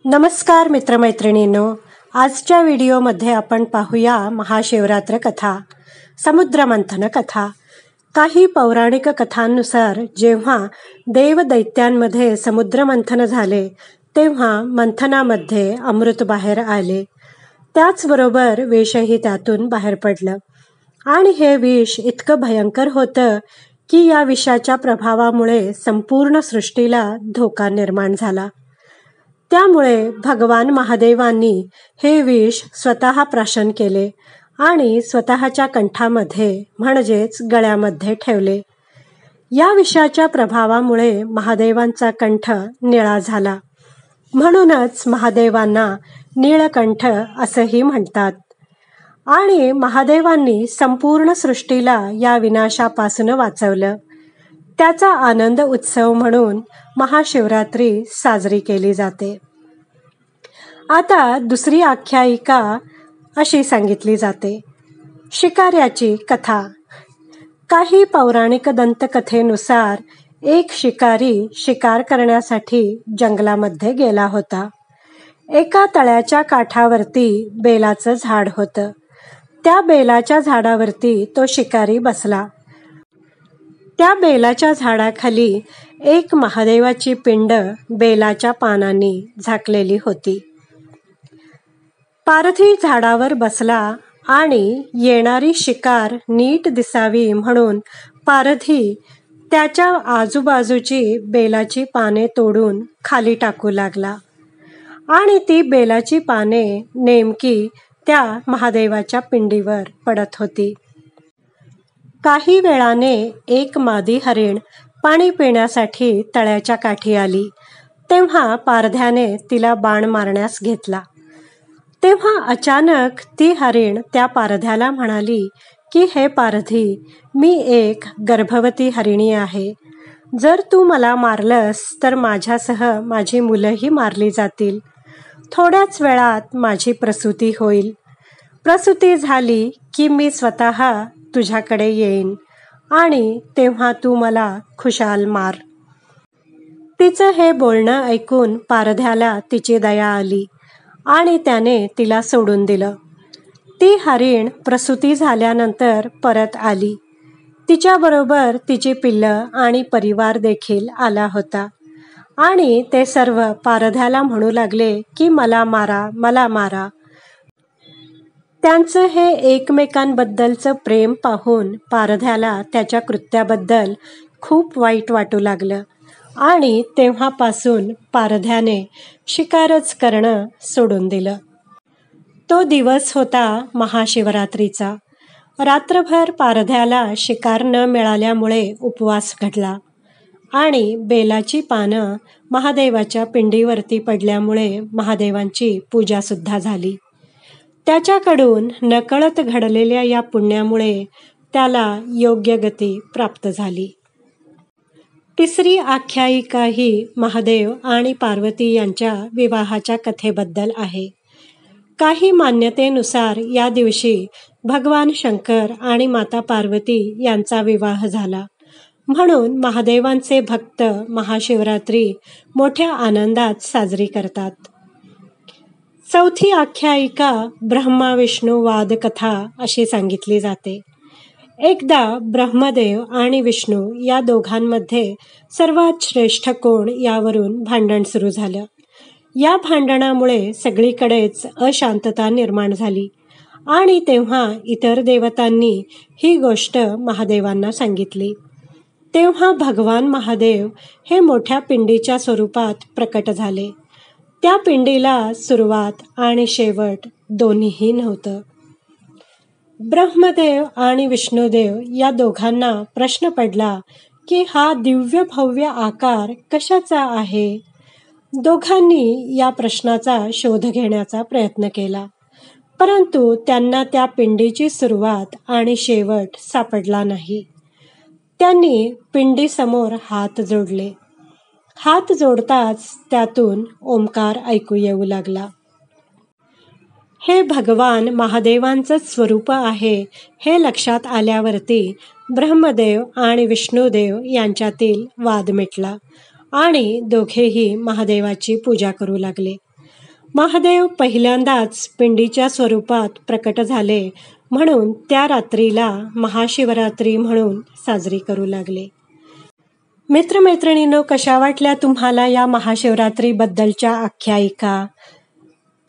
नमस्कार मित्रमैत्रिणींनो, आजच्या व्हिडिओमध्ये आपण पाहूया महाशिवरात्र कथा, समुद्रमंथन कथा. काही पौराणिक कथांनुसार जेव्हा देवदैत्यांमध्ये समुद्रमंथन झाले तेव्हा मंथनामध्ये अमृत बाहेर आले. त्याचबरोबर विषही त्यातून बाहेर पडलं आणि हे विष इतकं भयंकर होतं की या विषाच्या प्रभावामुळे संपूर्ण सृष्टीला धोका निर्माण झाला. त्यामुळे भगवान महादेवांनी हे विष स्वतः प्राशन केले आणि स्वतःच्या कंठामध्ये म्हणजेच गळ्यामध्ये ठेवले. या विषाच्या प्रभावामुळे महादेवांचा कंठ निळा झाला, म्हणूनच महादेवांना नीळकंठ असंही म्हणतात. आणि महादेवांनी संपूर्ण सृष्टीला या विनाशापासून वाचवलं. त्याचा आनंद उत्सव म्हणून महाशिवरात्री साजरी केली जाते. आता दुसरी आख्यायिका अशी सांगितली जाते, शिकाऱ्याची कथा. काही पौराणिक दंतकथेनुसार एक शिकारी शिकार करण्यासाठी जंगलामध्ये गेला होता. एका तळ्याच्या काठावरती बेलाचं झाड होतं. त्या बेलाच्या झाडावरती तो शिकारी बसला. त्या बेलाच्या झाडाखाली एक महादेवाची पिंड बेलाच्या पानांनी झाकलेली होती. पारधी झाडावर बसला आणि येणारी शिकार नीट दिसावी म्हणून पारधी त्याच्या आजूबाजूची बेलाची पाने तोडून खाली टाकू लागला आणि ती बेलाची पाने नेमकी त्या महादेवाच्या पिंडीवर पडत होती. काही वेळाने एक मादी हरिण पाणी पिण्यासाठी तळ्याच्या काठी आली. तेव्हा पारध्याने तिला बाण मारण्यास घेतला. तेव्हा अचानक ती हरिण त्या पारध्याला म्हणाली की हे पारधी, मी एक गर्भवती हरिणी आहे. जर तू मला मारलंस तर माझ्यासह माझी मुलंही मारली जातील. थोड्याच वेळात माझी प्रसूती होईल. प्रसूती झाली की मी स्वतः तुझ्याकडे येईन आणि तेव्हा तू मला खुशाल मार. तिचं हे बोलणं ऐकून पारध्याला तिची दया आली आणि त्याने तिला सोडून दिलं. ती हरिण प्रसूती झाल्यानंतर परत आली. तिच्याबरोबर तिची पिल्लं आणि परिवार देखील आला होता आणि ते सर्व पारध्याला म्हणू लागले की मला मारा, मला मारा. त्यांचं हे एकमेकांबद्दलचं प्रेम पाहून पारध्याला त्याच्या कृत्याबद्दल खूप वाईट वाटू लागलं आणि तेव्हापासून पारध्याने शिकारच करणं सोडून दिलं. तो दिवस होता महाशिवरात्रीचा. रात्रभर पारध्याला शिकार न मिळाल्यामुळे उपवास घडला आणि बेलाची पानं महादेवाच्या पिंडीवरती पडल्यामुळे महादेवांची पूजासुद्धा झाली. त्याच्याकडून नकळत घडलेल्या या पुण्यामुळे त्याला योग्य गती प्राप्त झाली. तिसरी आख्यायिका ही महादेव आणि पार्वती यांच्या विवाहाच्या कथेबद्दल आहे. काही मान्यतेनुसार या दिवशी भगवान शंकर आणि माता पार्वती यांचा विवाह झाला, म्हणून महादेवांचे भक्त महाशिवरात्री मोठ्या आनंदात साजरी करतात. चौथी आख्यायिका ब्रह्मा विष्णू वाद कथा अशी सांगितली जाते. एकदा ब्रह्मदेव आणि विष्णू या दोघांमध्ये सर्वात श्रेष्ठ कोण यावरून भांडण सुरू झालं. या भांडणामुळे सगळीकडेच अशांतता निर्माण झाली आणि तेव्हा इतर देवतांनी ही गोष्ट महादेवांना सांगितली. तेव्हा भगवान महादेव हे मोठ्या पिंडीच्या स्वरूपात प्रकट झाले. त्या पिंडीला सुरुवात आणि शेवट दोन्हीही नव्हतं. ब्रह्मदेव आणि विष्णुदेव या दोघांना प्रश्न पडला की हा दिव्य भव्य आकार कशाचा आहे. दोघांनी या प्रश्नाचा शोध घेण्याचा प्रयत्न केला, परंतु त्यांना त्या पिंडीची सुरुवात आणि शेवट सापडला नाही. त्यांनी पिंडीसमोर हात जोडले. हात जोडताच त्यातून ओंकार ऐकू येऊ लागला. हे भगवान महादेवांचं स्वरूप आहे हे लक्षात आल्यावरती ब्रह्मदेव आणि विष्णुदेव यांच्यातील वाद मिटला आणि दोघेही महादेवाची पूजा करू लागले. महादेव पहिल्यांदाच पिंडीच्या स्वरूपात प्रकट झाले म्हणून त्या रात्रीला महाशिवरात्री म्हणून साजरी करू लागले. मित्रमैत्रिणींनो, कशा वाटल्या तुम्हाला या महाशिवरात्रीबद्दलच्या आख्यायिका?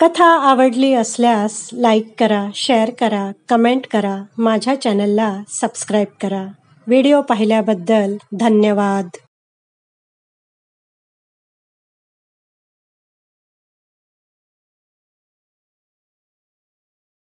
कथा आवडली असल्यास लाईक करा, शेअर करा, कमेंट करा, माझ्या चॅनलला सबस्क्राईब करा. व्हिडिओ पाहिल्याबद्दल धन्यवाद.